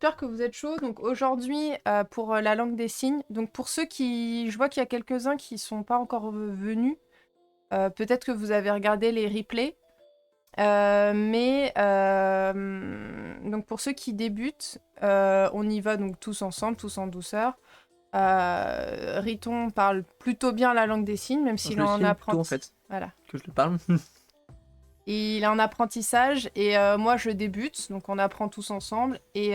j'espère que vous êtes chauds. Donc aujourd'hui, pour la langue des signes, donc pour ceux qui... Je vois qu'il y a quelques-uns qui sont pas encore venus. Peut-être que vous avez regardé les replays. Donc pour ceux qui débutent, on y va donc tous ensemble, tous en douceur. Riton parle plutôt bien la langue des signes, même s'il est en apprentissage. En fait, voilà. que je le parle. Il est en apprentissage et moi je débute, donc on apprend tous ensemble. Et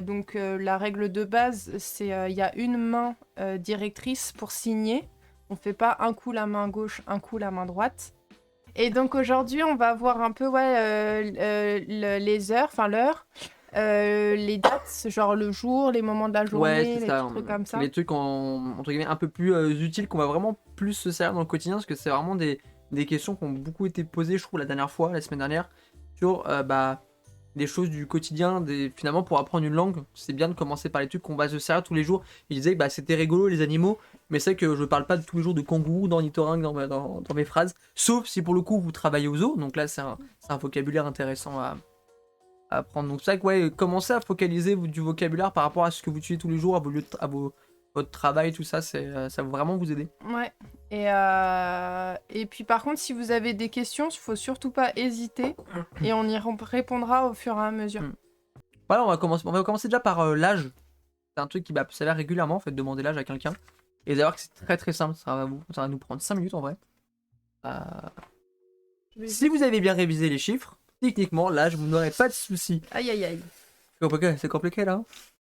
donc la règle de base, c'est il y a une main directrice pour signer. On fait pas un coup la main gauche, un coup la main droite. Et donc aujourd'hui, on va voir un peu les heures, enfin l'heure, les dates, genre le jour, les moments de la journée, les trucs comme ça. Les trucs entre guillemets un peu plus utiles qu'on va vraiment plus se servir dans le quotidien parce que c'est vraiment des questions qui ont beaucoup été posées, je trouve, la semaine dernière, sur des choses du quotidien. Finalement, pour apprendre une langue, c'est bien de commencer par les trucs qu'on va se servir tous les jours. Il disait que c'était rigolo les animaux, mais c'est que je parle pas tous les jours de kangourou, d'ornithorynque dans mes phrases, sauf si pour le coup vous travaillez au zoo, donc là c'est un vocabulaire intéressant à apprendre. Donc c'est ça que commencez à focaliser du vocabulaire par rapport à ce que vous utilisez tous les jours, à votre travail, tout ça, ça va vraiment vous aider. Ouais. Et puis par contre, si vous avez des questions, il faut surtout pas hésiter et on y répondra au fur et à mesure. Voilà, on va commencer déjà par l'âge. C'est un truc qui s'avère régulièrement, en fait, demander l'âge à quelqu'un. Et d'ailleurs que c'est très très simple, ça va nous prendre 5 minutes en vrai. Si vous avez bien révisé les chiffres, techniquement, l'âge, vous n'aurez pas de soucis. Aïe aïe aïe. C'est compliqué là.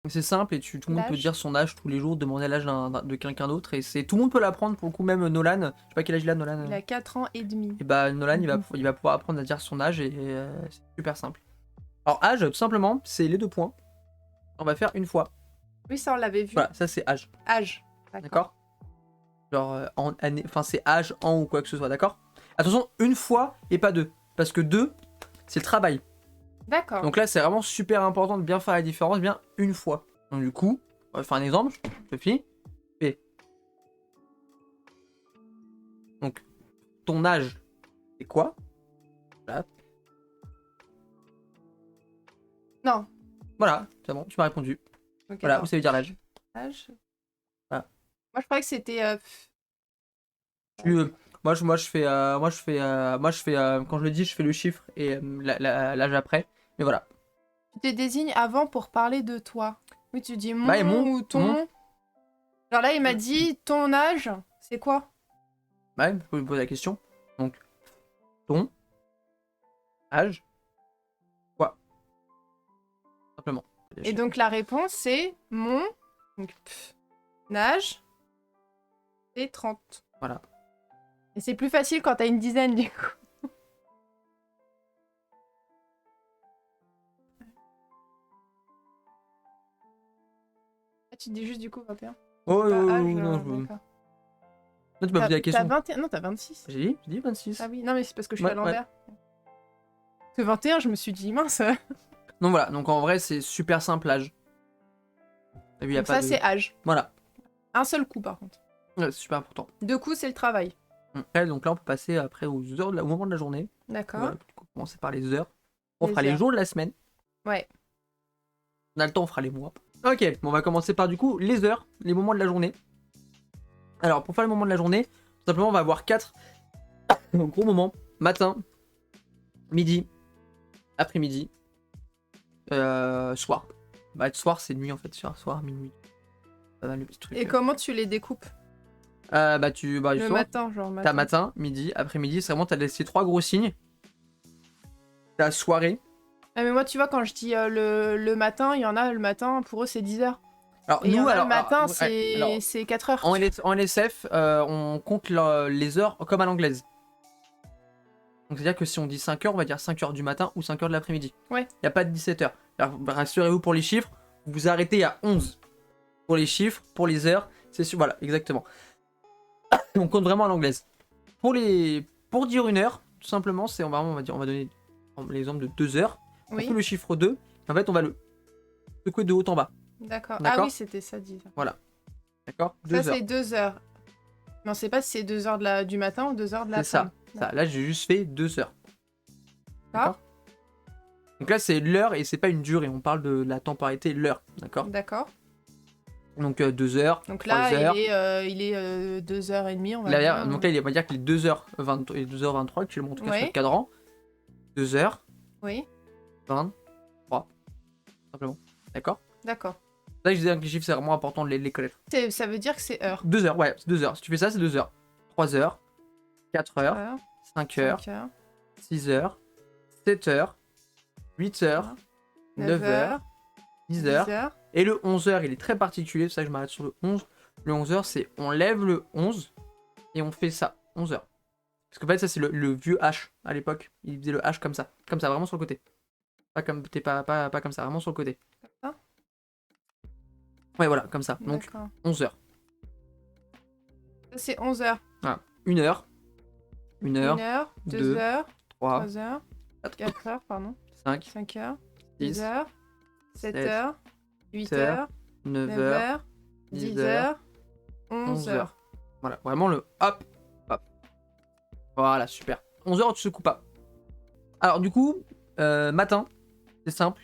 C'est simple et tout le monde peut dire son âge tous les jours, demander l'âge de quelqu'un d'autre. Et tout le monde peut l'apprendre pour le coup, même Nolan. Je sais pas quel âge il a, Nolan. Il a 4 ans et demi. Et Nolan, il va pouvoir apprendre à dire son âge et c'est super simple. Alors, âge, tout simplement, c'est les 2 points. On va faire une fois. Oui, ça on l'avait vu. Voilà, ça c'est âge. Âge. D'accord. Genre, en année, enfin c'est âge, an ou quoi que ce soit, d'accord. Attention, une fois et pas deux. Parce que deux, c'est le travail. D'accord. Donc là, c'est vraiment super important de bien faire la différence, bien une fois. Donc du coup, on va faire un exemple. Sophie, fais. Donc, ton âge, c'est quoi? Là. Non. Voilà, c'est bon, tu m'as répondu. Okay, voilà, vous savez dire l'âge. Âge. Voilà. Moi, je croyais que c'était... Moi, je fais, quand je le dis, je fais le chiffre et l'âge après. Mais voilà. Tu te désignes avant pour parler de toi. Oui, tu dis mon ou ton. Mon. Genre là, il m'a dit ton âge, c'est quoi? Ouais, vous pouvez me poser la question. Donc, ton âge, quoi? Simplement. Et donc la réponse, c'est mon âge, c'est 30. Voilà. Et c'est plus facile quand t'as une dizaine, du coup. Tu dis juste du coup 21. Oh, non, non, tu m'as posé la question. T'as 21, non, t'as 26. J'ai dit 26. Ah oui, non, mais c'est parce que je suis à l'envers. Parce que 21, je me suis dit, mince. Donc voilà, donc en vrai, c'est super simple l'âge. Donc ça, c'est âge. Voilà. Un seul coup, par contre. Ouais, c'est super important. 2 coups, c'est le travail. Donc là, on peut passer après aux heures, au moment de la journée. D'accord. Voilà, on va commencer par les heures. On fera les jours de la semaine. Ouais. On a le temps, on fera les mois. Ok, bon, on va commencer par du coup les heures, les moments de la journée. Alors, pour faire les moments de la journée, tout simplement, on va avoir 4 gros moments. Matin, midi, après-midi, soir. Soir, c'est nuit en fait. Soir, minuit. Pas mal de petits trucs. Et comment tu les découpes? Le matin, genre matin. T'as matin, midi, après-midi, c'est vraiment, t'as ces 3 gros signes. T'as soirée. Ah, mais moi, tu vois, quand je dis le matin, il y en a le matin, pour eux, c'est 10h. Alors, et nous, le matin, c'est 4h. En LSF, on compte les heures comme à l'anglaise. Donc, c'est-à-dire que si on dit 5h, on va dire 5h du matin ou 5h de l'après-midi. Ouais. Il n'y a pas de 17h. Alors, rassurez-vous pour les chiffres, vous vous arrêtez à 11. Pour les chiffres, pour les heures, c'est sûr. Voilà, exactement. On compte vraiment à l'anglaise. Pour dire une heure, tout simplement, on va donner l'exemple de 2 heures. Oui. On fait le chiffre 2. En fait, on va le secouer de haut en bas. D'accord. Ah oui, c'était ça, 10h. Voilà. D'accord. Ça, c'est 2 heures. Mais on sait pas si c'est 2 heures du matin ou 2 heures de l'après-midi. C'est ça. Là, j'ai juste fait 2 heures. D'accord. Donc là, c'est l'heure et c'est pas une durée. On parle de la temporalité, l'heure. D'accord. D'accord. Donc 2 heures, Donc 3 là, heures. il est 2h30, on va Là, dire. donc là, il va dire qu'il est 2h20 et 2h23, que tu le montres sur le Ouais. cadran. 2h23, Oui, simplement. D'accord. d'accord. C'est ça que je disais que les chiffres, c'est vraiment important de les connaître. Ça veut dire que c'est heure. 2 heures, ouais, c'est 2 heures. Si tu fais ça, c'est 2 heures. 3 heures, 4 heures, Heure, 5 heures, 5 heures, 6 heures, 7 heures, 8 heures, 9 heures, 10 heures. 10 heures. Et le 11 heures, il est très particulier, c'est ça que je m'arrête sur le 11. Le 11 heures, c'est on lève le 11 et on fait ça, 11 heures. Parce qu'en fait, ça, c'est le vieux H à l'époque. Il faisait le H comme ça, vraiment sur le côté. Pas comme, pas comme ça, vraiment sur le côté. Comme Ouais, voilà, comme ça. Donc, D'accord. 11 heures. Ça, c'est 11 heures. Voilà. 1 heure. 1 heure. 1 heure, 2 deux, heures, 3, 3 heures, 4 heures, pardon. 5, 5 heures, 6, 6 heures, 7 7 heures, 8 heures, heures, 9 9 heures, heures, 10 10 heures, heures, 11 heures. Voilà, vraiment le hop, hop. Voilà, super. 11 heures, tu secoues pas. Alors, du coup, matin, c'est simple.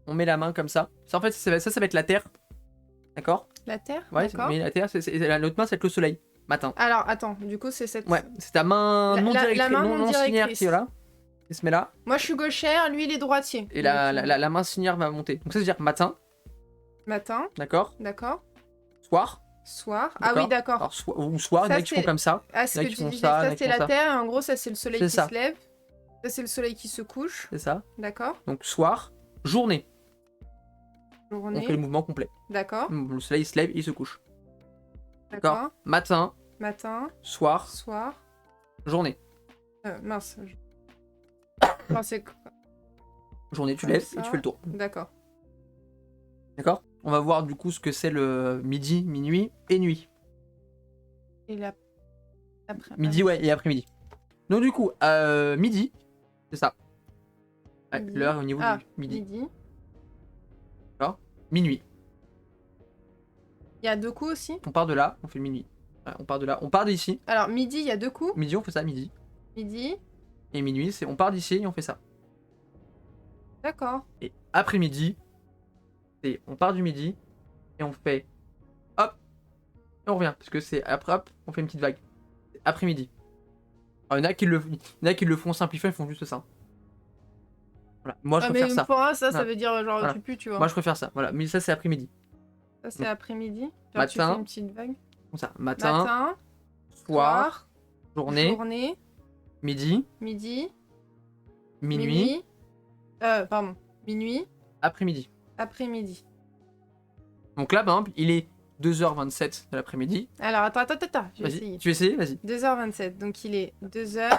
On met la main comme ça. Ça, en fait, ça va être la terre. D'accord. La Terre, Ouais, d'accord. mais la terre, l'autre main, c'est le soleil. Matin. Alors, attends, du coup, c'est cette... Ouais, c'est ta main La- non la- la directrice, main non non signaire directrice. qui est là. Il se met là. Moi, je suis gauchère, lui, il est droitier. Et Donc, la main signaire va monter. Donc ça veut dire matin, Matin, d'accord. d'accord. Soir. Soir. Ah oui, d'accord. Alors, ou soir, il y en Ça, a qui font c'est- comme ça. Ah, ce il y en a que qui tu font disais, ça, il y en a ça, qui c'est font la ça. Terre, et en gros, ça, c'est le soleil C'est qui ça. se lève. Ça, c'est le soleil qui se couche. C'est ça. D'accord. Donc soir, journée. On Journée. fait le mouvement complet. D'accord. Le soleil il se lève, il se couche. D'accord. Matin, Matin, soir, soir. journée. Mince. Non, c'est... Journée, tu Comme lèves ça. et tu fais le tour. D'accord. D'accord. On va voir du coup ce que c'est le midi, minuit et nuit. Et après. Midi, ouais, et après-midi. Donc du coup, midi, c'est ça. Ouais, Midi. l'heure au niveau Ah, du midi. midi. Minuit. Il y a 2 coups aussi. On part de là, on fait le minuit. Ouais, on part de là, on part d'ici. Alors, midi, il y a 2 coups. Midi, on fait ça midi. Midi. Et minuit, c'est on part d'ici et on fait ça. D'accord. Et après-midi, c'est on part du midi et on fait hop et on revient. Parce que c'est après hop, on fait une petite vague. Après-midi. Alors, il y en a qui le font simplifier, ils font juste ça. Voilà. Moi, je Ah, préfère mais ça. pour moi, ça Voilà. veut dire genre Voilà. tu pues, tu vois. Moi, je préfère ça. Voilà. Mais ça, c'est après-midi. Ça, c'est après-midi. Genre, tu Matin. fais une petite vague. Comme ça. Matin, Matin, soir, journée, journée, midi, midi, minuit, pardon, minuit, après-midi. après-midi. Donc là, par exemple, il est 2h27 de l'après-midi. Alors, attends, je vais Vas-y. essayer. Tu veux essayer? Vas-y. 2h27, donc il est 2h27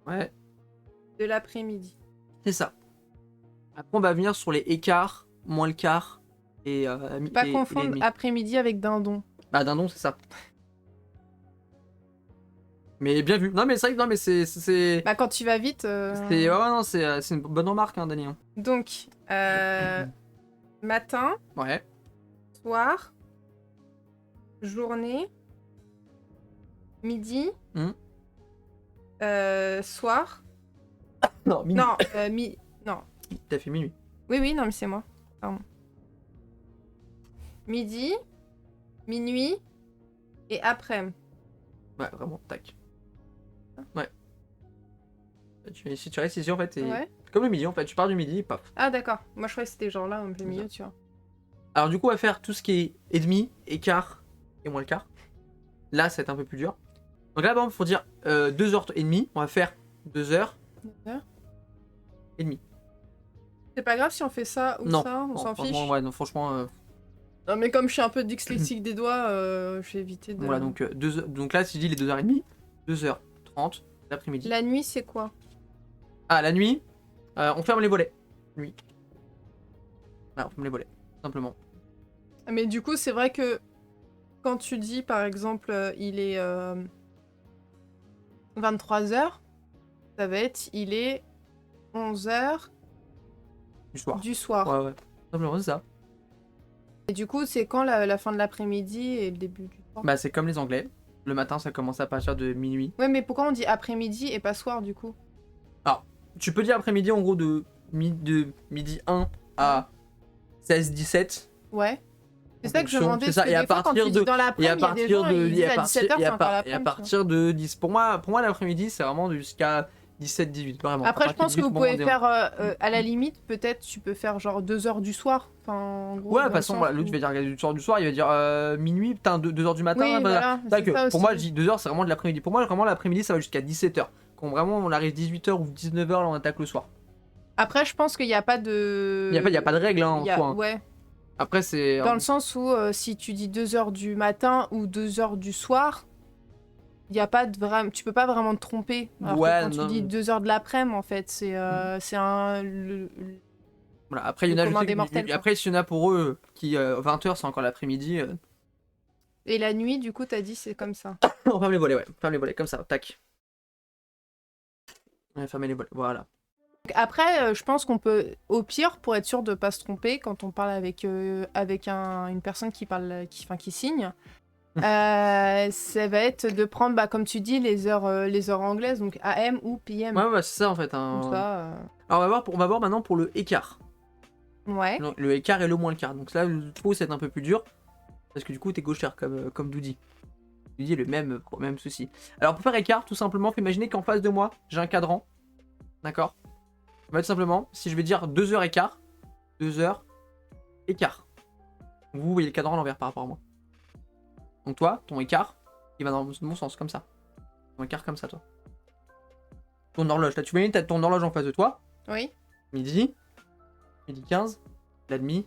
Ouais. de l'après-midi. C'est ça. Après, on va venir sur les écarts, moins le quart et Pas et les confondre demi. après-midi avec dindon. Bah, dindon, c'est ça. Mais bien vu. Non, mais c'est vrai que non, mais c'est. Bah, quand tu vas vite. C'est ouais, non, c'est une bonne remarque, hein, Dani. Hein. Donc, matin, Ouais. soir, journée, midi, Mhm. soir. Non, minuit. Non, non. T'as fait minuit. Oui, non, mais c'est moi. Pardon. Midi, minuit et après. Ouais, vraiment, tac. Ouais. Si tu restes ici, en fait, t'es Ouais. comme le midi, en fait. Tu pars du midi, paf. Ah, d'accord. Moi, je croyais que c'était genre là, un peu milieu, tu vois. Alors, du coup, on va faire tout ce qui est et demi, écart et moins le quart. Là, ça va être un peu plus dur. Donc là, par exemple, il faut dire 2h30. On va faire 2h30. C'est pas grave si on fait ça ou Non. ça, on Non, s'en fiche. franchement, ouais, non, franchement. Non, mais comme je suis un peu dyslexique des doigts, je vais éviter de. Voilà, donc, donc là, si je dis les 2h30, 2h30 l'après-midi. La nuit, c'est quoi? Ah, la nuit, on ferme les volets. Nuit. Voilà, on ferme les volets, simplement. Mais du coup, c'est vrai que quand tu dis, par exemple, il est 23h, ça va être il est 11h Du soir. du soir. Ouais, ouais. Simplement, c'est ça. Et du coup, c'est quand la fin de l'après-midi et le début du soir? Bah, c'est comme les Anglais. Le matin, ça commence à partir de minuit. Ouais, mais pourquoi on dit après-midi et pas soir du coup? Alors, tu peux dire après-midi en gros de midi 1 à 16-17. Ouais. C'est En ça que je fonction, demandais, c'est ça, parce que et à des fois, quand partir tu de- dis dans l'après-midi, il y a des gens, ils disent à 17h, c'est encore et l'après-midi. à partir de 10. Pour moi l'après-midi, c'est vraiment jusqu'à 17-18. Vraiment. Après, À je partir pense de que vous 18, moment pouvez des- faire, à la limite, peut-être, tu peux faire genre 2h du soir. Enfin, en gros, Ouais, de dans toute le façon, sens voilà, l'autre, où- je vais dire du soir, il va dire minuit, putain, 2h du matin. Oui, voilà, C'est vrai c'est que ça pour moi, je aussi. dis 2h, c'est vraiment de l'après-midi. Pour moi, vraiment, l'après-midi, ça va jusqu'à 17h. Quand vraiment on arrive 18h ou 19h, là, on attaque le soir. Après, je pense qu'il n'y a pas de... Il y a pas de règle hein, en soi. Hein. Ouais, Après, c'est. dans le sens où si tu dis 2h du matin ou 2h du soir, il y a pas de vrai... tu peux pas vraiment te tromper. Alors Ouais, que quand non. tu dis 2h de l'après-midi, en fait, c'est un... Voilà. Après, il y en le a, je commun sais des que- mortels, quoi. après, s'il y en a pour eux qui 20h, c'est encore l'après-midi. Et la nuit, du coup, t'as dit c'est comme ça. On ferme les volets, ouais. Ferme les volets, comme ça, tac. Ouais, fermez les volets, voilà. Donc après, je pense qu'on peut, au pire, pour être sûr de pas se tromper, quand on parle avec, une personne qui parle, qui signe, ça va être de prendre, bah, comme tu dis, les heures anglaises, donc AM ou PM. Ouais, c'est ça en fait. Hein. Comme ça, Alors, on va voir maintenant pour le écart. ouais. Donc, le écart et le moins le quart. Donc là, le trou, c'est un peu plus dur. Parce que du coup, t'es gauchère, comme Doudi. Doudi, le même souci. Alors, pour faire écart, tout simplement, faut imaginer qu'en face de moi, j'ai un cadran. D'accord. Bah, tout simplement, si je vais dire 2 heures écart, 2 heures écart. Donc, vous voyez le cadran à l'envers par rapport à moi. Donc, toi, ton écart, il va dans mon sens, comme ça. Ton écart, comme ça, toi. Ton horloge, là, tu imagines, t'as ton horloge en face de toi. Oui. Midi 15, la demi,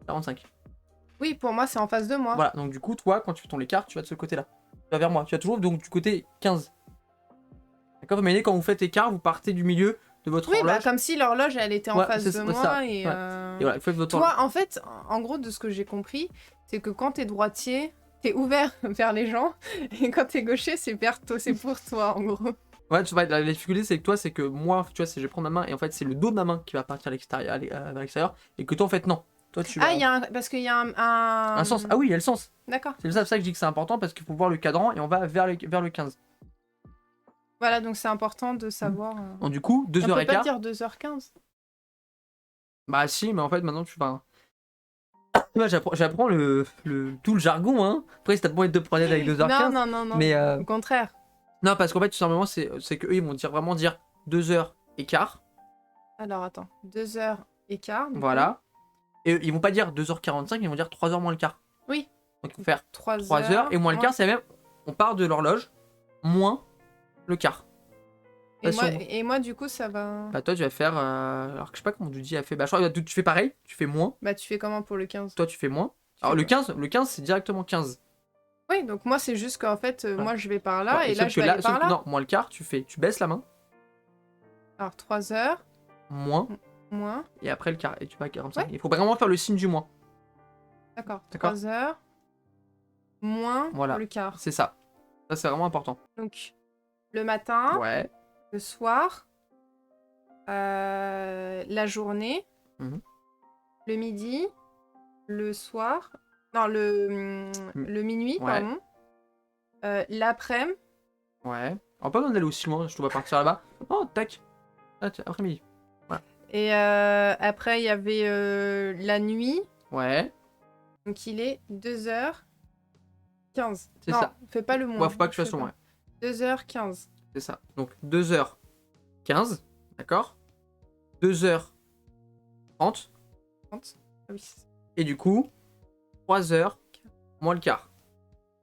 45. Oui, pour moi, c'est en face de moi. Voilà, donc du coup, toi, quand tu fais ton écart, tu vas de ce côté-là. Tu vas vers moi. Tu vas toujours donc du côté 15. D'accord. Vous imaginez quand vous faites écart, vous partez du milieu de votre Oui, bah, horloge. comme si l'horloge, elle était en Ouais, face c'est de ça, moi. ça, Et, ouais. Et voilà, vous faites votre toi, en fait, en gros, de ce que j'ai compris, c'est que quand t'es droitier, t'es ouvert vers les gens. Et quand t'es gaucher, c'est pour toi, en gros. Ouais, tu vois, la difficulté, c'est que toi, c'est que moi, tu vois, je vais prendre ma main et en fait, c'est le dos de ma main qui va partir à l'extérieur, vers l'extérieur. Et que toi, en fait, non. Toi, tu vas. Ah, parce qu'il y a Un sens. Ah oui, il y a le sens. D'accord. C'est pour ça que je dis que c'est important parce qu'il faut voir le cadran et on va vers le 15. Voilà, donc c'est important de savoir. Donc, du coup, 2 On heures peut pas écart. dire 2h15. Bah, si, mais en fait, maintenant, tu vas. Moi, j'apprends tout le jargon, hein. Après, si t'as pas envie de te prendre avec 2h15. Non. Mais Au contraire. non, parce qu'en fait, tout simplement, c'est qu'eux, ils vont vraiment dire 2 heures écart. Alors, attends. 2h15. Voilà. Et ils vont pas dire 2h45, ils vont dire 3h moins le quart. Oui. Donc, il faut faire 3 3h et moins le quart, c'est même. On part de l'horloge, moins le quart. Et moi, du coup, ça va. Bah, toi, tu vas faire. Alors que je sais pas comment Doudi a fait. Bah, je crois que tu fais pareil, tu fais moins. Bah, tu fais comment pour le 15? Toi, tu fais moins. Alors, le 15, c'est directement 15. Oui, donc moi, c'est juste qu'en fait, moi, je vais par là Ouais, et là, sauf je que vais aller par là. non, moins le quart, tu baisses la main, Alors, 3h, moins, moins. et après le quart, et tu vas à 45. Ouais. Il faut vraiment faire le signe du moins. D'accord. D'accord. 3h, moins Voilà. le quart. C'est ça. Ça, c'est vraiment important. Donc, le matin, Ouais. le soir, la journée, Mhm. le midi, le soir, non, le minuit, Ouais. pardon, l'après-midi, Ouais. On va pas besoin d'aller aussi loin, je te vois partir là-bas. Oh, tac. Ah, tiens, après-midi. et après, il y avait la nuit, Ouais. donc il est 2h15. C'est non, ça. fais pas le moins. Ouais, faut pas que je fasse fais le moins. pas. 2h15. C'est ça. Donc 2h15, d'accord 2h30. 30. Ah oui. Et du coup, 3h moins le quart.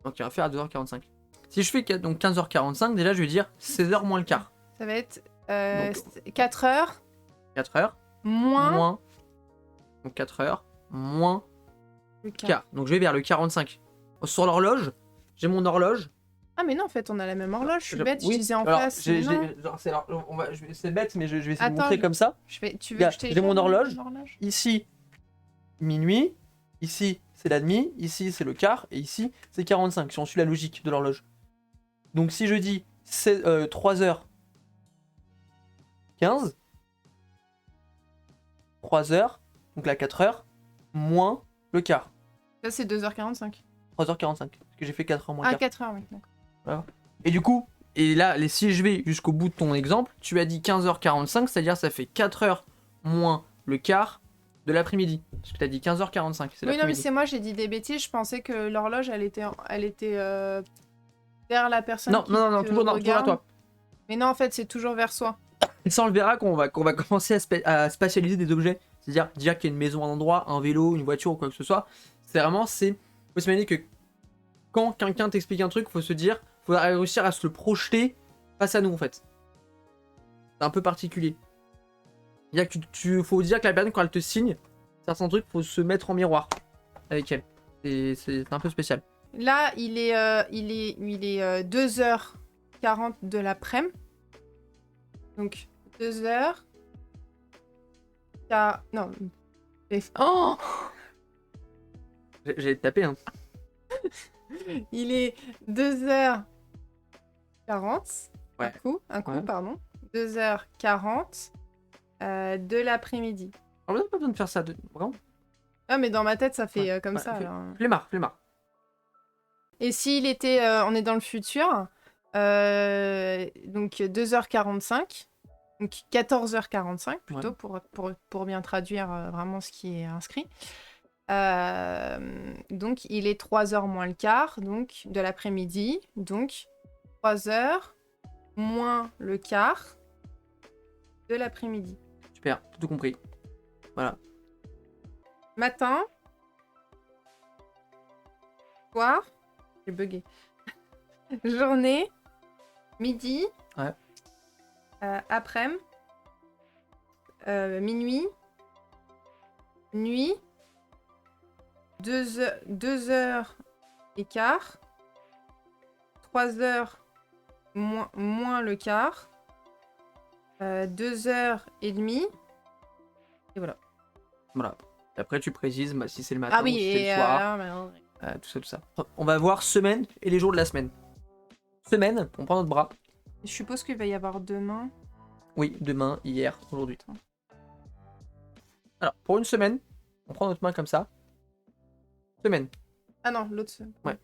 Donc il va faire à 2h45. Si je fais donc 15h45, déjà je vais dire 16h moins le quart. Ça va être Donc, 4h 4h moins Donc 4h moins le quart. quart. Donc je vais vers le 45. Sur l'horloge, j'ai mon horloge. Ah mais non, en fait, on a la même horloge. Je suis bête, je Oui, disais en alors, face. mais non. c'est bête, mais je vais essayer de Attends, montrer comme ça. Tu veux Regarde, que je j'ai mon télécharge horloge. Ici, minuit. Ici, c'est la demi. Ici, c'est le quart. Et ici, c'est 45, si on suit la logique de l'horloge. Donc si je dis 3h15, 3h, donc là 4h, moins le quart. Ça, c'est 2h45. 3h45. parce que j'ai fait 4h moins Ah, le quart. 4h, oui, d'accord. Et du coup, et là, si je vais jusqu'au bout de ton exemple, tu as dit 15h45, c'est-à-dire ça fait 4h moins le quart de l'après-midi. Parce que tu as dit 15h45, c'est Oui, non, mais l'après-midi. c'est moi, j'ai dit des bêtises. Je pensais que l'horloge, elle était vers la personne Non, qui non, non, non, te toujours à regarde. toi. Mais non, en fait, c'est toujours vers soi. Et ça, on le verra qu'on va commencer à spatialiser des objets. C'est-à-dire dire qu'il y a une maison à un endroit, un vélo, une voiture ou quoi que ce soit. C'est vraiment, faut s'imaginer que quand quelqu'un t'explique un truc, faut se dire, faut réussir à se le projeter face à nous en fait. C'est un peu particulier. C'est-à-dire que faut dire que la personne, quand elle te signe certains trucs, faut se mettre en miroir avec elle. C'est un peu spécial. Là, il est 2h40 de l'après-midi. Donc, 2h. Non. Oh, J'ai tapé, hein. il est 2h40. Ouais. Un coup, Ouais. pardon. 2h40 de l'après-midi. On n'a pas besoin de faire ça, vraiment. Ah, mais dans ma tête, ça fait Ouais, comme ouais, ça. Alors. Flemmard. Et s'il était, on est dans le futur, donc 2h45, donc 14h45 plutôt, pour bien traduire vraiment ce qui est inscrit. Donc il est 3h moins le quart, donc de l'après-midi, donc 3h moins le quart de l'après-midi. Super, tout compris. Voilà. Matin, soir, j'ai bugué. Journée, midi, Ouais. après-midi, minuit, nuit, 2h et quart, 3h moins le quart, 2h30, et voilà. Voilà. Et après, tu précises si c'est le matin Ah oui, ou si c'est et le soir. Tout ça. On va voir semaine et les jours de la semaine. Semaine, on prend notre bras. je suppose qu'il va y avoir demain. Oui, demain, hier, aujourd'hui. Alors, pour une semaine, on prend notre main comme ça. Semaine. Ah non, l'autre semaine. Ouais.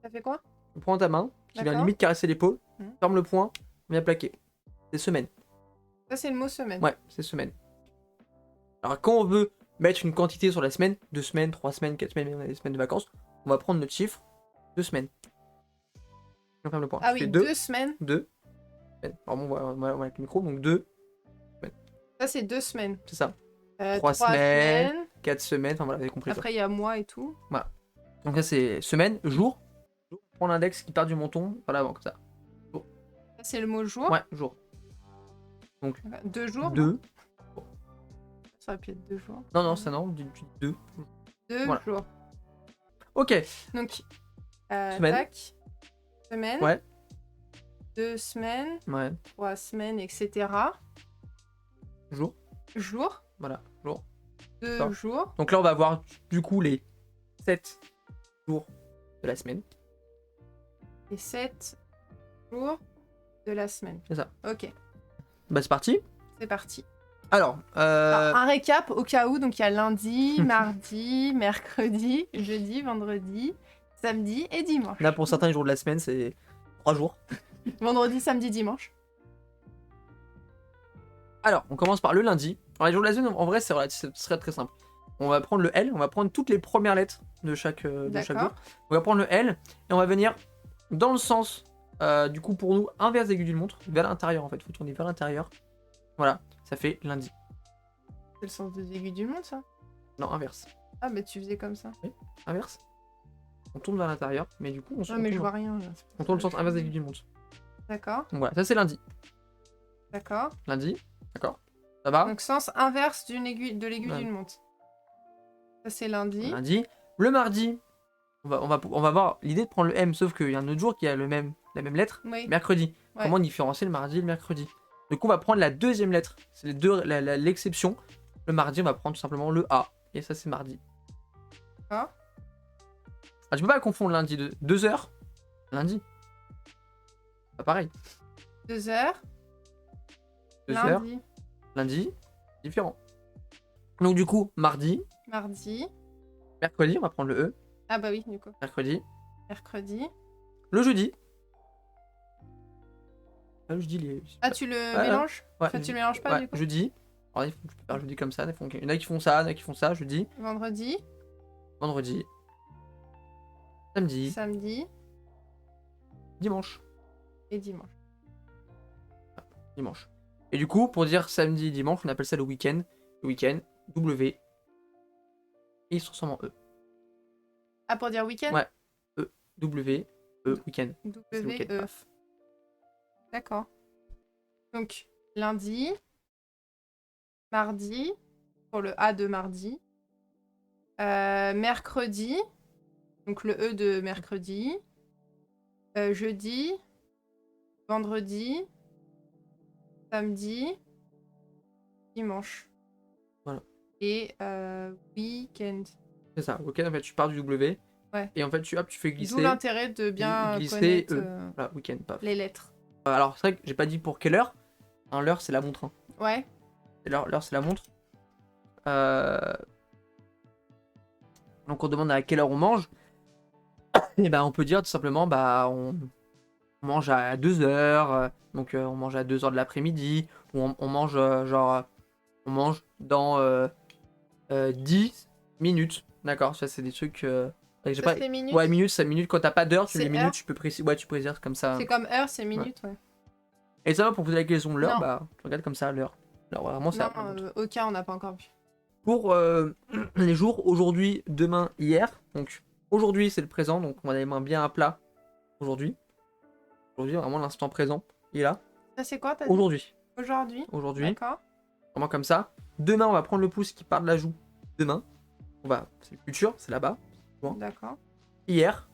Ça fait quoi? On prend ta main, qui vient D'accord. limite caresser l'épaule, Mhm. ferme le poing, on vient plaquer. C'est semaine. Ça, c'est le mot semaine. Ouais, c'est semaine. Alors, quand on veut mettre une quantité sur la semaine, 2 semaines, 3 semaines, 4 semaines, on a des semaines de vacances, on va prendre notre chiffre, 2 semaines. On ferme le poing. Ah Ça oui, fait 2 semaines. 2 semaines. Alors, bon, on va avec le micro, donc 2, Ça, c'est 2 semaines. c'est ça. 3 3 semaines, 4 semaines, enfin voilà, vous avez compris. Après, il y a mois et tout. Voilà. Donc là, c'est semaine, jour. On prend l'index qui part du menton, par l'avant, comme ça. Ça, c'est le mot jour. Ouais, jour. 2 jours. 2. Ça aurait pu être 2 jours. Non, ça non, du 2. 2 Voilà. jours. Ok. Donc, Semaine. tac. Semaine. Ouais. 2 semaines. Ouais. 3 semaines, etc. Jour. Jour. Voilà, jour. 2 D'accord. jours. Donc là, on va voir du coup les 7 jours de la semaine. Et 7 jours de la semaine. C'est ça. Ok, Bah, c'est parti. c'est parti. Alors, Alors, un récap au cas où. Donc, il y a lundi, mardi, mercredi, jeudi, vendredi, samedi et dimanche. là, pour certains jours de la semaine, c'est 3 jours. Vendredi, samedi, dimanche. Alors, on commence par le lundi. Alors, les jours de la semaine, en vrai, ce serait très simple. On va prendre le L, on va prendre toutes les premières lettres de chaque jour. D'accord. On va prendre le L et on va venir dans le sens, du coup, pour nous, inverse aiguille d'une montre, vers l'intérieur en fait. Il faut tourner vers l'intérieur. Voilà, ça fait lundi. C'est le sens des aiguilles du monde, ça? Non, inverse. Ah, mais tu faisais comme ça. Inverse. On tourne vers l'intérieur, mais du coup, on, Non, mais je vois rien. Là. on tourne le sens inverse aiguille d'une montre. D'accord, Donc voilà, ça c'est lundi. d'accord. Lundi, d'accord. Ça va? Donc, sens inverse de l'aiguille Ouais. d'une montre. Ça, c'est lundi. Lundi. Le mardi, on va voir l'idée de prendre le M, sauf qu'il y a un autre jour qui a la même lettre. Oui. Mercredi. Ouais. Comment différencier le mardi et le mercredi? Du coup, on va prendre la deuxième lettre. C'est l'exception. Le mardi, on va prendre tout simplement le A. Et ça, c'est mardi. D'accord. Ah, tu peux pas confondre lundi de 2 heures. Lundi. Pas pareil. 2 heures. 2 heures. Lundi. Lundi, différent. Donc du coup, mardi, Mardi. mercredi, on va prendre le E. Ah, bah oui, du coup. Mercredi, Mercredi. Le jeudi. Le jeudi, Ah, tu le Ouais, mélanges? ouais, Enfin, tu le mélanges pas ouais, du coup? jeudi. Alors, tu peux faire jeudi comme ça. Il y en a qui font ça, il y en a qui font ça. Jeudi, Vendredi, vendredi, samedi, samedi dimanche. et dimanche. Dimanche. Et du coup, pour dire samedi, dimanche, on appelle ça le week-end. Le week-end, W. Et il se ressemble en E. Ah, pour dire week-end? Ouais. E, W, E, week-end. C'est le week-end, W-E. paf. D'accord. Donc, lundi, mardi, pour le A de mardi. Mercredi, donc le E de mercredi. Jeudi, vendredi, samedi, dimanche. Voilà. Et week-end. C'est ça. Week-end, en fait, tu pars du W. Ouais. Et en fait, tu fais D'où glisser. l'intérêt de bien Glisser connaître E. Voilà, week-end, paf. les lettres. Alors, c'est vrai que j'ai pas dit pour quelle heure. Hein, l'heure, c'est la montre. Hein. Ouais. L'heure, c'est la montre. Donc, on demande à quelle heure on mange. Et ben, on peut dire tout simplement, bah, on mange à 2h. Donc, on mange à 2h de l'après-midi. Ou on mange, on mange dans 10 minutes. D'accord, ça, c'est des trucs. J'ai Ça, pas... c'est minutes? Ouais, minutes, c'est minutes. Quand t'as pas d'heure, tu C'est les minutes, heure? tu peux préciser. Ouais, tu précises comme ça. C'est comme heure, c'est minutes, ouais. Et ça, pour poser la question de l'heure, Non. bah, tu regardes comme ça l'heure. Alors, vraiment, c'est Non, la montre. aucun, on n'a pas encore vu. Pour les jours, aujourd'hui, demain, hier. Donc, aujourd'hui, c'est le présent. Donc, on a les mains bien à plat. Aujourd'hui. Aujourd'hui, vraiment, l'instant présent. Il est là. Ça, c'est quoi, t'as dit? Aujourd'hui. Aujourd'hui. Aujourd'hui. D'accord. Vraiment comme ça. Demain, on va prendre le pouce qui part de la joue. Demain. C'est le futur, c'est là-bas. Bon. D'accord. Hier.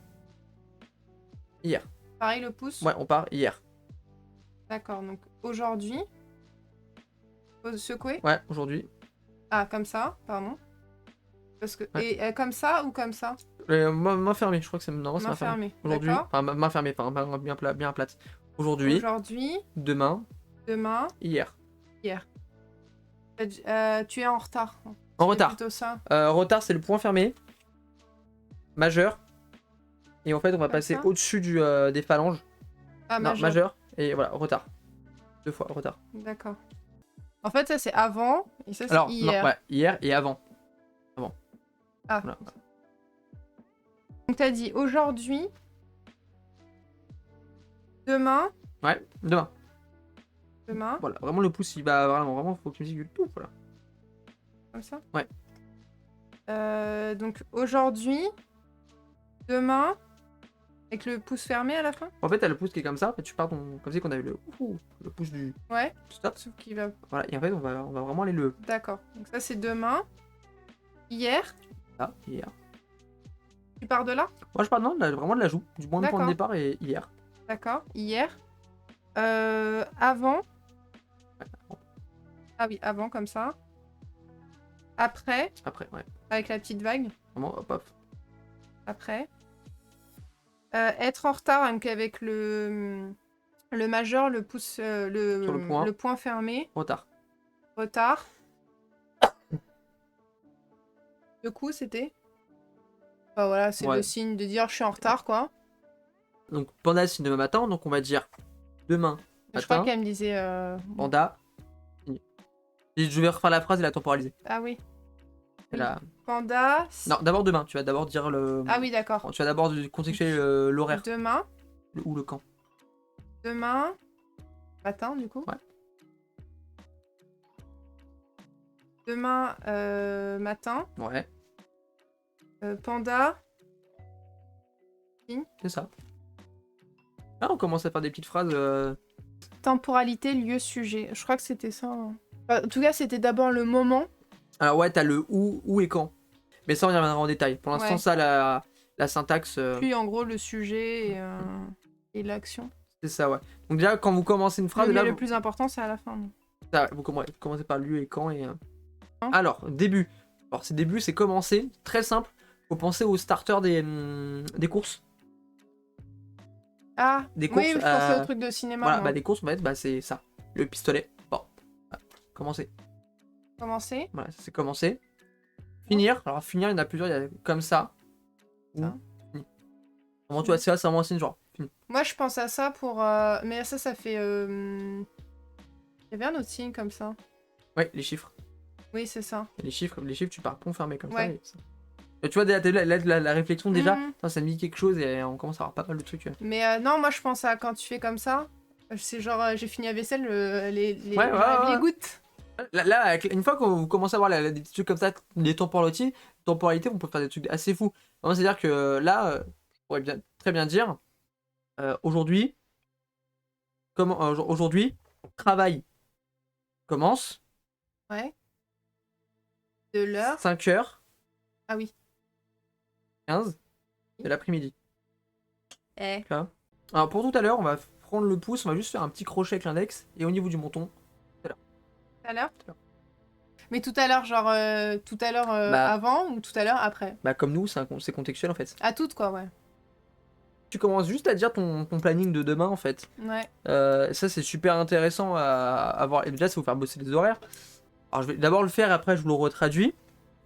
Hier. Pareil, le pouce. Ouais, on part hier. D'accord, donc aujourd'hui. Faut secouer. Ouais, aujourd'hui. Ah, comme ça, pardon. Parce que... Ouais. Et comme ça ou comme ça? Main fermée, je crois que c'est non, c'est Main main fermée. fermée, Aujourd'hui. d'accord. Enfin, main fermée, enfin, main bien plate. Aujourd'hui. Aujourd'hui, Demain. demain, Hier. hier. Tu es en retard. En C'est retard. plutôt ça. Retard, c'est le point fermé. Majeur. Et en fait, on va Comme passer ça au-dessus des phalanges. Ah, Non, majeur. majeur. Et voilà, retard. 2 fois, retard. D'accord. En fait, ça, c'est avant. Et ça, c'est Alors, hier. non, ouais, hier et avant. Ah. Voilà. Donc, t'as dit aujourd'hui, demain, Ouais, demain. demain, Voilà, vraiment le pouce, il va vraiment, faut que tu me dises tout, voilà. comme ça. Ouais. Donc, aujourd'hui, demain, avec le pouce fermé à la fin. En fait, t'as le pouce qui est comme ça, et tu pars comme si qu'on avait le pouce du Ouais. stop. Sauf qu'il va... Voilà, et en fait, on va vraiment aller le D'accord. Donc, ça, c'est demain. Hier. là, hier. Tu pars de là? Moi, je parle non, vraiment de la joue, du point de D'accord. départ et hier. D'accord. Hier. Avant. Ah oui, avant, comme ça. Après, Après, ouais. avec la petite vague. Vraiment, hop, hop. Après. Être en retard, donc avec le majeur, le pouce, Sur le point. le point fermé. Retard. Retard. Le coup, c'était. Enfin, voilà, c'est Ouais. le signe de dire je suis en retard, quoi. Donc, panda, c'est demain matin, donc on va dire demain Je crois matin, qu'elle me disait. panda. Et je vais refaire la phrase et la temporaliser. Ah oui. Et la- Panda. Non, d'abord demain, tu vas d'abord dire le. Ah oui, d'accord. Tu vas d'abord contextualiser l'horaire. Demain. Ou le quand. Demain. Matin, du coup. Ouais. Demain matin. Ouais, Panda. c'est ça. Là, on commence à faire des petites phrases. Temporalité, lieu, sujet. Je crois que c'était ça. Hein. Enfin, en tout cas, c'était d'abord le moment. Alors, ouais, t'as le où et quand. Mais ça, on y reviendra en détail. Pour l'instant, Ouais. ça, la syntaxe. Puis en gros, le sujet et l'action. C'est ça, ouais. Donc, déjà, quand vous commencez une phrase, Mais là, le plus important, c'est à la fin. vous commencez par lieu et quand. Hein. Alors, début. Alors, c'est début, c'est commencer. Très simple. Faut penser au starter des courses. Ah, Des oui, courses, je pensais au truc de cinéma. Voilà, moi. bah, des courses, c'est ça. Le pistolet. Bon. Voilà. Commencer. Commencer. Voilà, ça c'est commencer. Finir. Alors, finir, il y en a plusieurs. Il y a comme ça. Ou Ça. fini. Comment tu vois, c'est ça, c'est vraiment un signe genre. Fini. Moi, je pense à ça pour... Mais ça fait... Il y avait un autre signe comme ça. Ouais, les chiffres. Oui, c'est ça. Les chiffres, tu pars pont fermé comme ça. Ouais. Et tu vois, la réflexion déjà, Mhm. ça me dit quelque chose et on commence à avoir pas mal de trucs. Mais non, moi, je pense à quand tu fais comme ça. C'est genre, j'ai fini la vaisselle, Ouais, j'enlève les ouais. gouttes. Là, une fois qu'on vous commence à voir des petits trucs comme ça, des temporalités, on peut faire des trucs assez fous. C'est-à-dire que là, je pourrais très bien dire, aujourd'hui, aujourd'hui, travail commence, Ouais. De l'heure. 5h15 Ah oui. de l'après-midi. Eh. Là. Alors pour tout à l'heure, on va prendre le pouce, on va juste faire un petit crochet avec l'index, et au niveau du menton, Tout à l'heure. Mais tout à l'heure, genre, tout à l'heure bah, avant ou tout à l'heure après? comme nous, c'est contextuel en fait. À toutes, quoi, ouais. Tu commences juste à dire ton planning de demain en fait. Ouais. Ça c'est super intéressant à voir. Et déjà ça va vous faire bosser les horaires. Alors je vais d'abord le faire et après je vous le retraduis.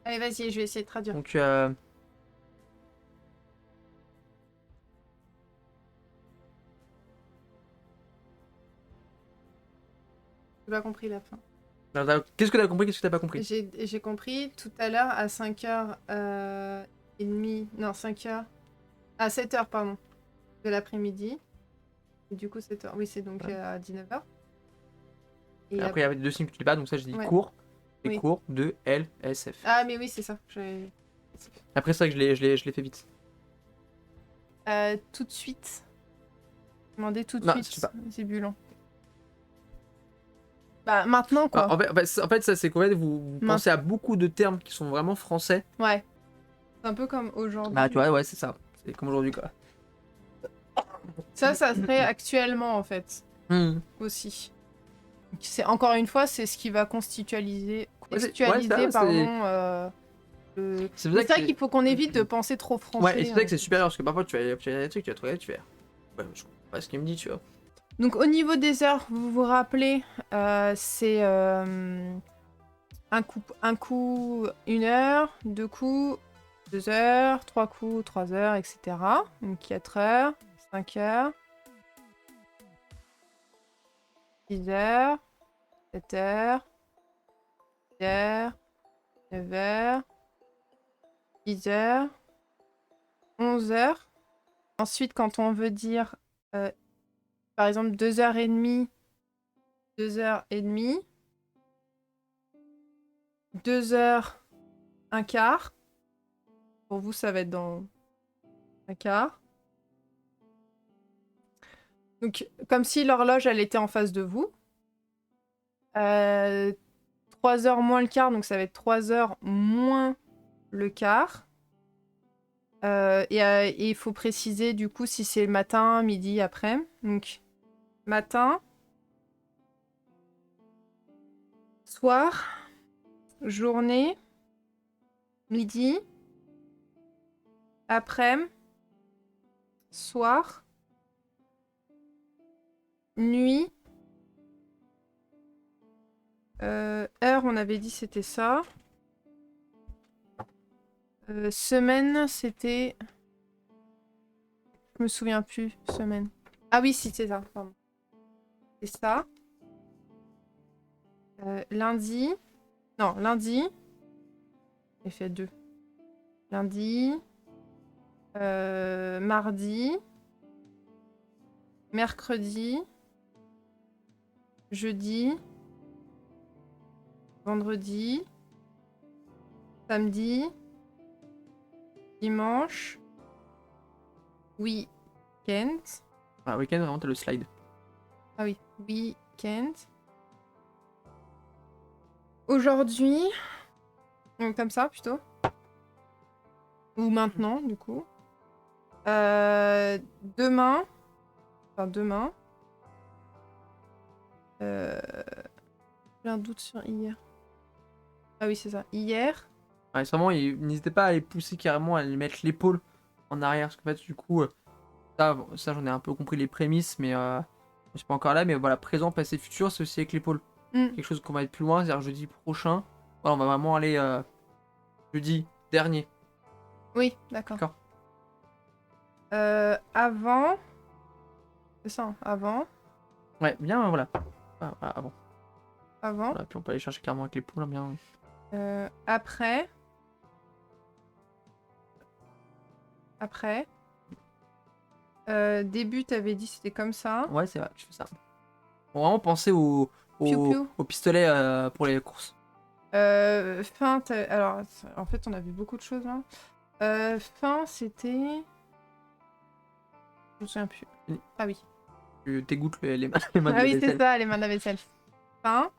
Allez, vas-y, je vais essayer de traduire. Donc J'ai pas compris la fin. qu'est-ce que t'as compris, qu'est-ce que t'as pas compris? J'ai compris tout à l'heure à 5h et demie. Non, 5h. À 7h, pardon. De l'après-midi. Et du coup, 7h. Oui, c'est donc Ouais. à 19h. Et après il y avait deux signes que tu dis pas, donc ça je dis Ouais. cours. Et Oui. cours de LSF. Ah, mais oui, c'est ça. Après ça que je l'ai fait vite. Tout de suite. Demandez tout de Non, je suite. sais pas. Zébulon. Bah, maintenant, quoi. En fait ça c'est qu'en fait vous pensez à beaucoup de termes qui sont vraiment français. Ouais. C'est un peu comme aujourd'hui. Bah tu vois, ouais c'est ça. C'est comme aujourd'hui quoi. Ça serait actuellement, en fait. Aussi. Donc, c'est encore une fois, c'est ce qui va contextualiser, Ouais, pardon. C'est C'est ça qu'il faut qu'on évite de penser trop français. Ouais, et c'est vrai que c'est en fait. supérieur parce que parfois tu vas dire des trucs, tu vas te regarder, tu fais. Ouais, mais je comprends pas ce qu'il me dit, tu vois. Donc au niveau des heures, vous vous rappelez, c'est un coup 1 heure, 2 coups 2 heures, 3 coups 3 heures, etc. Donc 4 heures, 5 heures, 6 heures, 7 heures, 8 heures, 9 heures, 10 heures, 11 heures. Ensuite, quand on veut dire, par exemple, 2h30, 2h30, 2h, un quart. Pour vous, ça va être dans un quart. Donc, comme si l'horloge, elle était en face de vous. 3h moins le quart, donc ça va être 3h moins le quart. Et il faut préciser, du coup, si c'est matin, midi, après. Donc, matin, soir, journée, midi, après-midi, soir, nuit, heure, on avait dit c'était ça. Semaine, c'était... Je me souviens plus, semaine. Ah oui, si, c'est ça, pardon. C'est ça. Lundi. Non, lundi. J'ai fait 2. Lundi. Mardi. Mercredi. Jeudi. Vendredi. Samedi. Dimanche. Week-end. Ah, week-end, vraiment, t'as le slide. Ah oui, week-end. Aujourd'hui. Donc comme ça, plutôt. Ou maintenant, du coup. Demain. Enfin, demain. J'ai un doute sur hier. Ah oui, c'est ça. Hier. Ouais, c'est vraiment, n'hésitez pas à les pousser carrément, à les mettre l'épaule en arrière. Parce qu'en fait, du coup, ça j'en ai un peu compris les prémices, mais je suis pas encore là. Mais voilà, présent, passé, futur, c'est aussi avec l'épaule. Quelque chose qu'on va être plus loin, c'est-à-dire jeudi prochain. Voilà, on va vraiment aller jeudi dernier. Oui, d'accord. Avant. C'est ça, avant. Ouais, bien, voilà. Bon. Avant. Voilà, puis on peut aller chercher carrément avec les poules, hein, bien. Après. Après. Début, t'avais dit c'était comme ça. Ouais, c'est vrai, je fais ça. Faut vraiment penser Piou piou. au pistolet pour les courses. Fin, alors, en fait, on a vu beaucoup de choses là. Fin, c'était. Je me souviens plus. Fini. Ah oui. Tu t'égouttes les mains, les mains de Ah la oui, c'est vaisselle. ça, les mains de la vaisselle. Fin.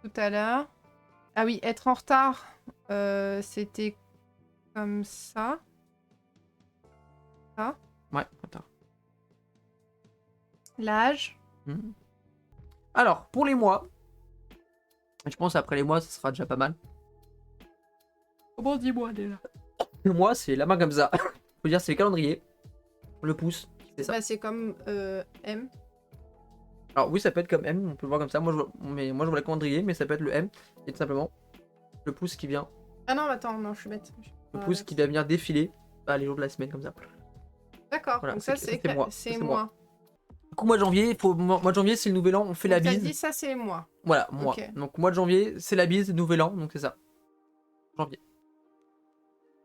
Tout à l'heure. Ah oui, être en retard, c'était comme ça. Ça. Ouais, attends. L'âge. Mhm. Alors, pour les mois, je pense après les mois, ça sera déjà pas mal. Comment on dit mois déjà? Le mois, c'est la main comme ça. Faut dire, c'est le calendrier. Le pouce, c'est ça. Bah, c'est comme M. Alors oui, ça peut être comme M, on peut le voir comme ça. Moi, moi, je vois le calendrier, mais ça peut être le M. Et tout simplement, le pouce qui vient. Ah non, attends, non, je suis bête. Le pouce qui va venir défiler les jours de la semaine comme ça. D'accord, Voilà, donc ça, c'est c'est moi. c'est C'est moi. Du coup, mois de janvier, mois de janvier, c'est le nouvel an, on fait la Donc, t'as bise. dit ça, c'est moi. Voilà, moi. Ok. Donc, mois de janvier, c'est la bise, nouvel an, donc c'est ça. Janvier.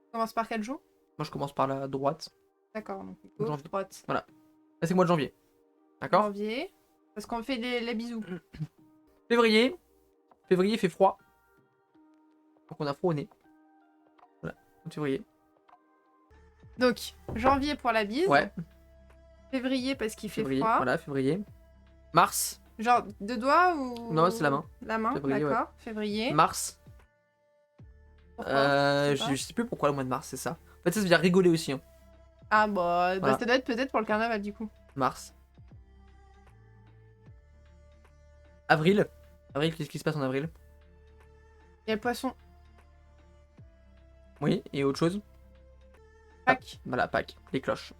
On commence par quel jour? Moi, je commence par la droite. D'accord, donc gauche, Janvier. droite. Voilà. Là, c'est mois de janvier. D'accord? Janvier. Parce qu'on fait les bisous. Février. Février, il fait froid. Donc, on a froid au nez. Voilà. Février. Donc, janvier pour la bise. Ouais. Février parce qu'il fait Février. froid. Voilà, février. Mars. Genre deux doigts ou. Non, c'est la main. La main, Février, d'accord. Février. Mars. Pourquoi Je sais pas. Je sais plus pourquoi le mois de mars, c'est ça. En fait, ça veut dire rigoler aussi. Hein. Ah bah, Voilà. ça doit être peut-être pour le carnaval du coup. Mars. Avril. Avril, qu'est-ce qui se passe en avril? Il y a le poisson. Oui, et autre chose? Pâques. Voilà, Pâques. Les cloches.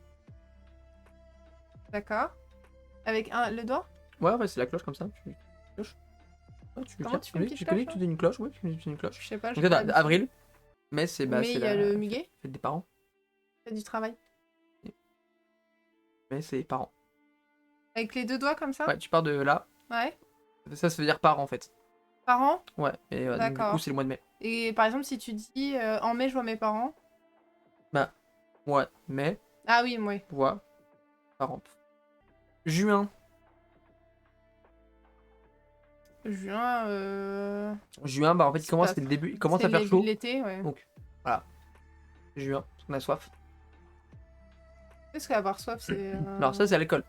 D'accord. Avec le doigt. Ouais, c'est la cloche comme ça. Cloche. Ouais, Comment tu fais une petite tu connais cloche, que tu dis une cloche? Oui, tu connais une cloche. Je sais pas. Donc là, pas avril. Mais c'est Mais il y a le muguet. fête des parents. C'est du travail. Mais c'est parents. Avec les deux doigts comme ça. Ouais, tu pars de là. Ouais. Ça veut dire parents en fait. Parents. Ouais, et donc, du D'accord. coup, c'est le mois de mai. Et par exemple, si tu dis en mai, je vois mes parents. Bah, ouais, mai, Ah oui, moi. vois, parents. Juin. Juin. Juin, bah en fait, il C'est commence, pas- c'est le début, il commence C'est à faire le début chaud. de l'été, ouais. Donc, voilà. Juin, parce qu'on a soif. Qu'est-ce qu'avoir soif, c'est. Alors, ça, c'est alcool.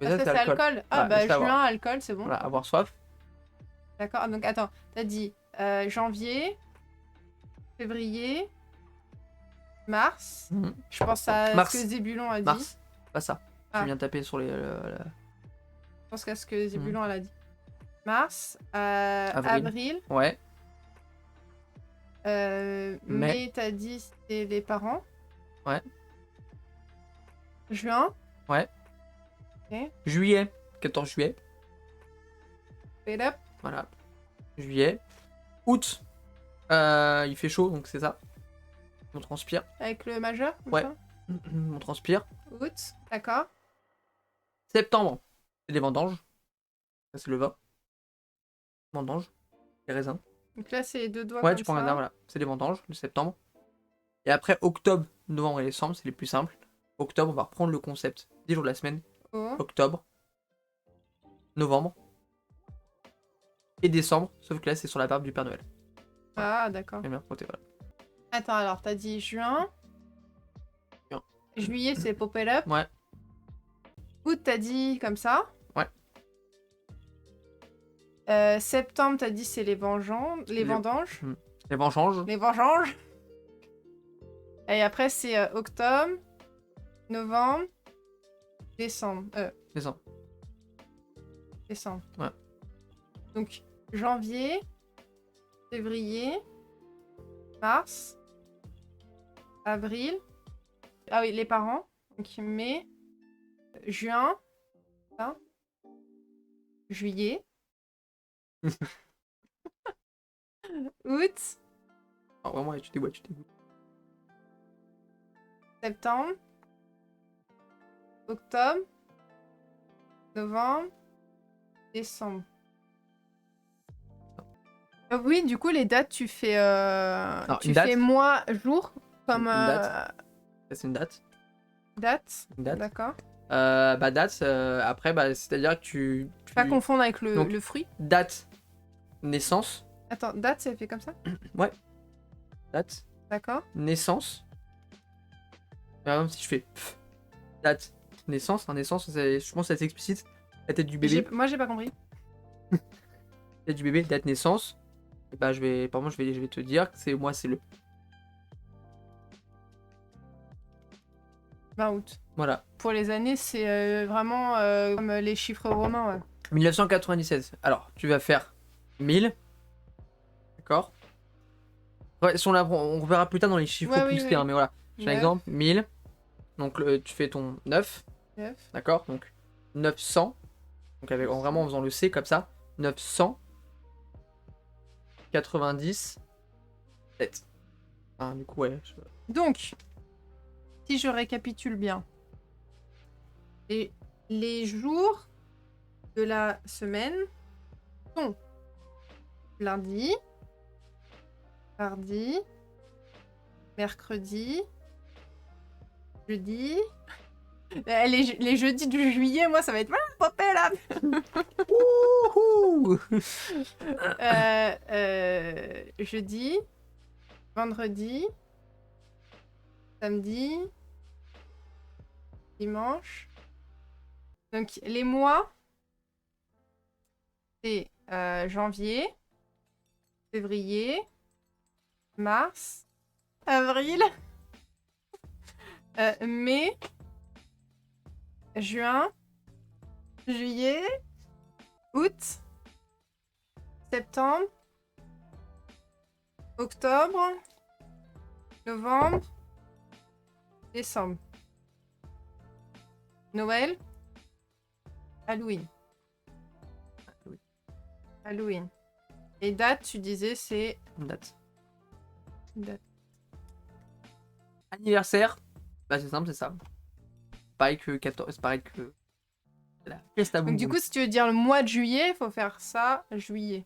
Mais Ah, ça, c'est alcool. Ah, Ouais, bah, c'est juin, avoir. alcool, c'est bon. Voilà, avoir soif. D'accord. Donc, attends. T'as dit janvier, février, mars. Mhm. Je pense à Mars. ce que Zébulon a dit. Mars. Pas ça. Ah. Tu viens de taper sur les. Je pense qu'à ce que Zébulon elle a dit. Mars, Avril. avril. Ouais. Mai, t'as dit c'était les parents. Ouais. Juin. Ouais. Ok. Juillet. 14 juillet. Wait up. Voilà. Juillet. Août. Il fait chaud, donc c'est ça. On transpire. Avec le majeur. ou Ouais. ça On transpire. Août. D'accord. Septembre. C'est les vendanges. Ça, c'est le vin. Vendanges. Les raisins. Donc là, c'est deux doigts Ouais, comme tu prends un ça. arbre, voilà. C'est les vendanges, le septembre. Et après, octobre, novembre et décembre, c'est les plus simples. Octobre, on va reprendre le concept des jours de la semaine. Oh. Octobre, novembre et décembre. Sauf que là, c'est sur la barbe du Père Noël. Ah, d'accord. J'aime bien côté, voilà. Attends, alors, t'as dit juin. Juin. Juillet, c'est Pop It Up. Ouais. Août, t'as dit comme ça. Ouais. Septembre, t'as dit c'est les vendanges. Les vendanges. Les vendanges. Les vendanges. Et après, c'est octobre, novembre, décembre. Décembre. Décembre. Ouais. Donc, janvier, février, mars, avril. Ah oui, les parents. Donc, mai, juin, ça. Juillet. Août, Oh, vraiment, tu dégoûtes, tu dégoûtes. septembre, octobre, novembre, décembre. Oui, du coup, les dates, tu fais, Alors, tu une date. fais mois, jour, comme Une date. Ça, c'est une date. date. Une date. D'accord. Date, après, c'est-à-dire que tu... Pas confondre avec Donc, le fruit. date, naissance. Attends, date, c'est fait comme ça? Ouais. Date, D'accord. naissance. Par exemple, si je fais date, naissance, naissance, je pense que c'est explicite. La tête du bébé. Moi, j'ai pas compris. Tête du bébé, date naissance. Et bah, je vais te dire que c'est le 20 août. Voilà. Pour les années, c'est vraiment comme les chiffres romains, ouais. 1997. Alors, tu vas faire 1000. D'accord. Ouais, si on verra plus tard dans les chiffres Ouais, plus oui, terres, oui. mais voilà. J'ai un 9, exemple, 1000. Donc, tu fais ton 9. 9. D'accord. Donc, 900. Donc, vraiment en faisant le C comme ça. 997. Du coup, ouais. Donc, si je récapitule bien, les jours de la semaine sont lundi, mardi, mercredi, jeudi. Les jeudis du juillet, moi, ça va être popé là. Wouhou. Jeudi, vendredi, samedi, dimanche. Donc les mois, c'est janvier, février, mars, avril, mai, juin, juillet, août, septembre, octobre, novembre, décembre. Noël, Halloween. Halloween. Et date, tu disais, c'est... Date. Date. Anniversaire. Bah, c'est simple, c'est ça. Pareil que 14. Pareil que. La fiesta Donc boum du boum. coup, si tu veux dire le mois de juillet, il faut faire ça, juillet.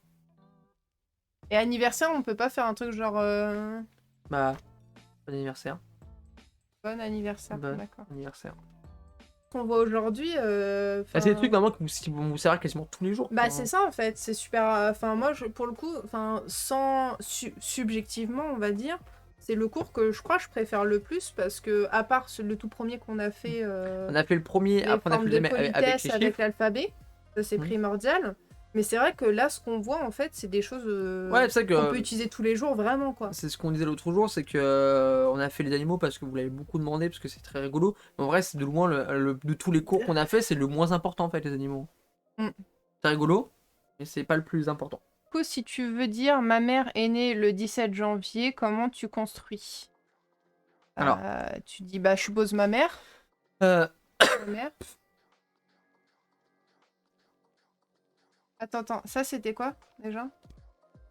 Et anniversaire, on peut pas faire un truc genre... Bah, bon anniversaire. Bon anniversaire, Bon d'accord. anniversaire. Qu'on voit aujourd'hui... C'est des trucs vraiment qui vont vous servir quasiment tous les jours. Bah quoi. c'est ça en fait, c'est super... Enfin moi, pour le coup, sans... subjectivement, on va dire, c'est le cours que je crois que je préfère le plus parce que, à part le tout premier qu'on a fait... On a fait le premier, les après on a fait formes le de deuxième avec politesse les avec chiffres. l'alphabet, ça c'est primordial. Mais c'est vrai que là, ce qu'on voit en fait, c'est des choses Ouais, c'est ça qu'on que. peut utiliser tous les jours, vraiment quoi. C'est ce qu'on disait l'autre jour, c'est que on a fait les animaux parce que vous l'avez beaucoup demandé, parce que c'est très rigolo. Mais en vrai, c'est de loin de tous les cours qu'on a fait, c'est le moins important en fait, les animaux. Mm. C'est rigolo, mais c'est pas le plus important. Du coup, si tu veux dire ma mère est née le 17 janvier, comment tu construis? Alors. Tu dis bah je suppose ma mère. Euh, Ma mère. Attends, ça c'était quoi déjà?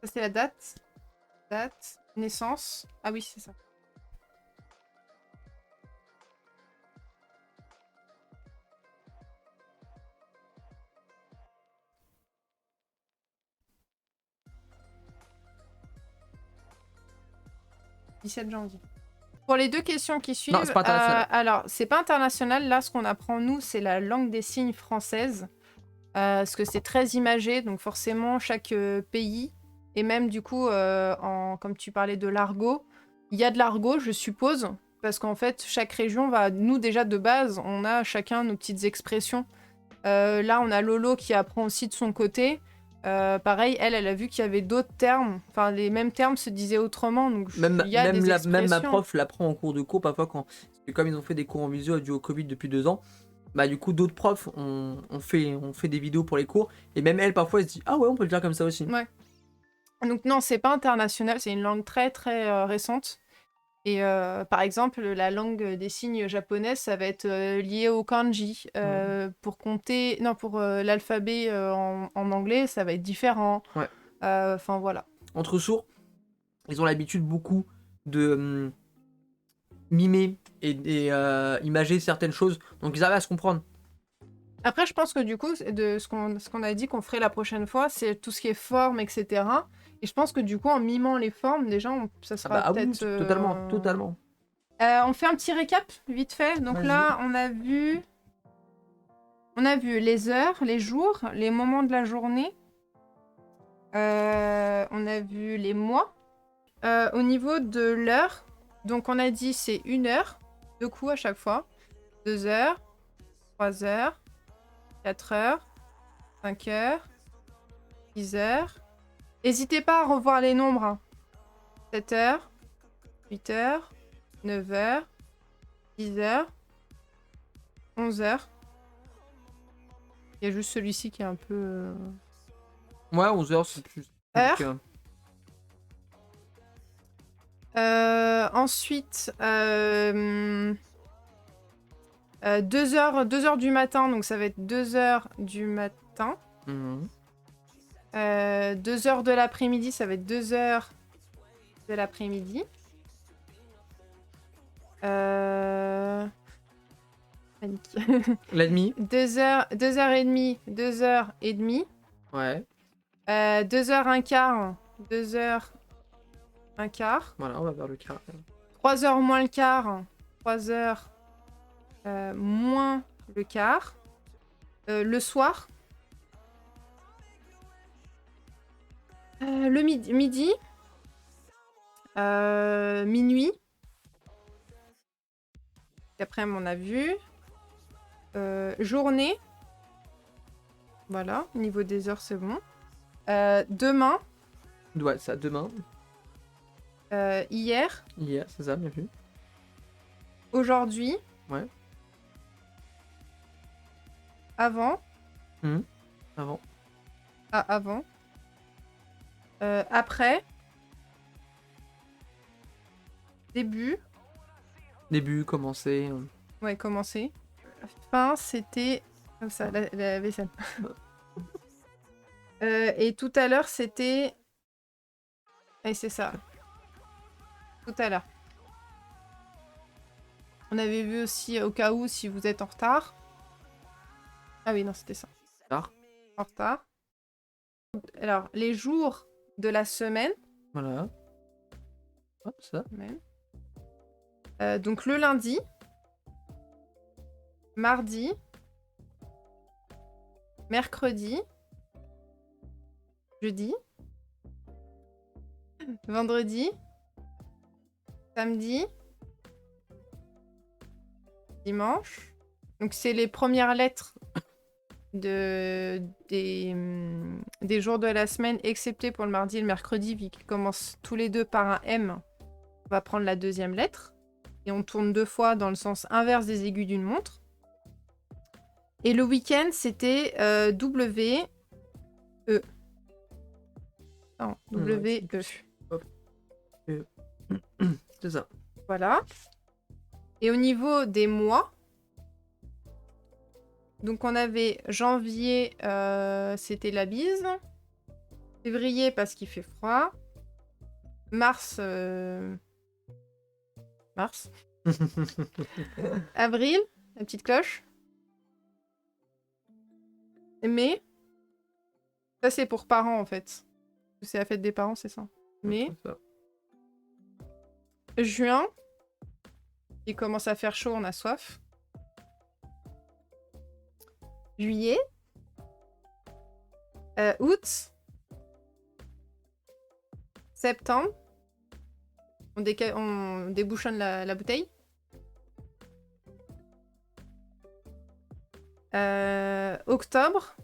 Ça c'est la date. Date, naissance. Ah oui, c'est ça. « 17 janvier. » Pour les deux questions qui suivent, Non, c'est pas international. alors c'est pas international. Là, ce qu'on apprend nous, c'est la langue des signes française, parce que c'est très imagé, donc forcément chaque pays et même du coup, comme tu parlais de l'argot, il y a de l'argot, je suppose, parce qu'en fait chaque région va, nous déjà de base, on a chacun nos petites expressions. Là, on a Lolo qui apprend aussi de son côté. Pareil, elle a vu qu'il y avait d'autres termes, enfin les mêmes termes se disaient autrement, donc Même il y a des expressions. même ma prof l'apprend en cours de cours parfois parce que comme ils ont fait des cours en visio dû au Covid depuis 2 ans, bah du coup d'autres profs ont fait des vidéos pour les cours et même elle parfois elle se dit ah ouais on peut le faire comme ça aussi. Ouais. Donc non, c'est pas international, c'est une langue très très récente. Et par exemple, la langue des signes japonaise, ça va être lié au kanji. Pour compter, non, pour l'alphabet en anglais, ça va être différent. Ouais. Enfin voilà. Entre sourds, ils ont l'habitude beaucoup de mimer et imager certaines choses. Donc ils arrivaient à se comprendre. Après, je pense que du coup, de ce qu'on a dit qu'on ferait la prochaine fois, c'est tout ce qui est forme, etc. Et je pense que du coup, en mimant les formes, déjà, ça Ah sera bah ah oui, peut-être... totalement, totalement. On fait un petit récap, vite fait. Donc Vas-y. là, on a vu les heures, les jours, les moments de la journée. On a vu les mois. Au niveau de l'heure, donc on a dit c'est 1 heure, 2 coups à chaque fois. 2 heures, 3 heures, 4 heures, 5 heures, 6 heures. N'hésitez pas à revoir les nombres. Hein. 7 heures, 8 heures, 9 heures, 10 heures, 11 heures. Il y a juste celui-ci qui est un peu... Ouais, 11h, c'est plus. Heure. Ensuite, 2 heures du matin, donc ça va être 2 heures du matin. 2 heures de l'après-midi, ça va être 2 heures de l'après-midi. Panique. La demi. 2 heures, 2 heures et demie, 2 heures et demie. Ouais. 2 heures un quart, 2 heures un quart. Voilà, on va vers le quart. 3 heures moins le quart, 3 heures moins le quart. Le soir. Le midi. Minuit. Après, on a vu. Journée. Voilà, au niveau des heures, c'est bon. Demain. Ouais, ça, demain. Hier. Hier, c'est ça, bien vu. Aujourd'hui. Ouais. Avant. Avant. Ah, avant. Après. Début. Début, commencer. Ouais, commencer. Fin, c'était comme ça, la vaisselle. Et tout à l'heure, c'était... Et c'est ça. Tout à l'heure. On avait vu aussi, au cas où, si vous êtes en retard. Ah oui, non, c'était ça. Tard. En retard. Alors, les jours de la semaine. Voilà. Hop, ça. Donc, le lundi. Mardi. Mercredi. Jeudi. Vendredi. Samedi. Dimanche. Donc, c'est les premières lettres des jours de la semaine, excepté pour le mardi et le mercredi, vu qu'ils commencent tous les deux par un M. On va prendre la deuxième lettre. Et on tourne 2 fois dans le sens inverse des aiguilles d'une montre. Et le week-end, c'était W-E. Non, W-E. C'est ça. Voilà. Et au niveau des mois, donc on avait janvier, c'était la bise. Février, parce qu'il fait froid. Mars. Mars. Avril, la petite cloche. Mai. Ça, c'est pour parents, en fait. C'est la fête des parents, c'est ça. Mai. Ça. Juin. Il commence à faire chaud, on a soif. Juillet. Août. Septembre. On débouchonne la bouteille. Octobre.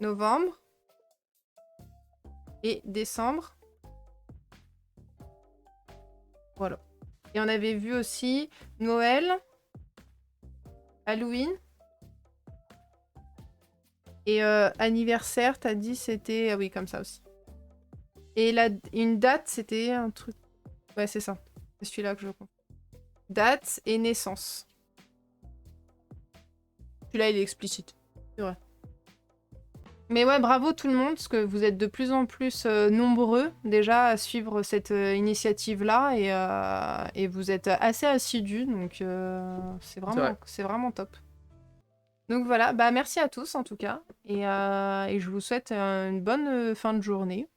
Novembre. Et décembre. Voilà. Et on avait vu aussi Noël. Halloween. Et anniversaire, t'as dit c'était... Ah oui, comme ça aussi. Et une date, c'était un truc... Ouais, c'est ça. C'est celui-là que je comprends. Date et naissance. Celui-là, il est explicite. C'est vrai. Mais ouais, bravo tout le monde, parce que vous êtes de plus en plus nombreux déjà à suivre cette initiative-là et vous êtes assez assidus, donc C'est vrai. c'est vraiment top. Donc voilà, bah merci à tous en tout cas, et je vous souhaite une bonne fin de journée.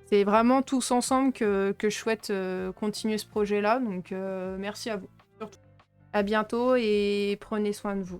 C'est vraiment tous ensemble que je souhaite continuer ce projet-là, donc merci à vous. Surtout. À bientôt et prenez soin de vous.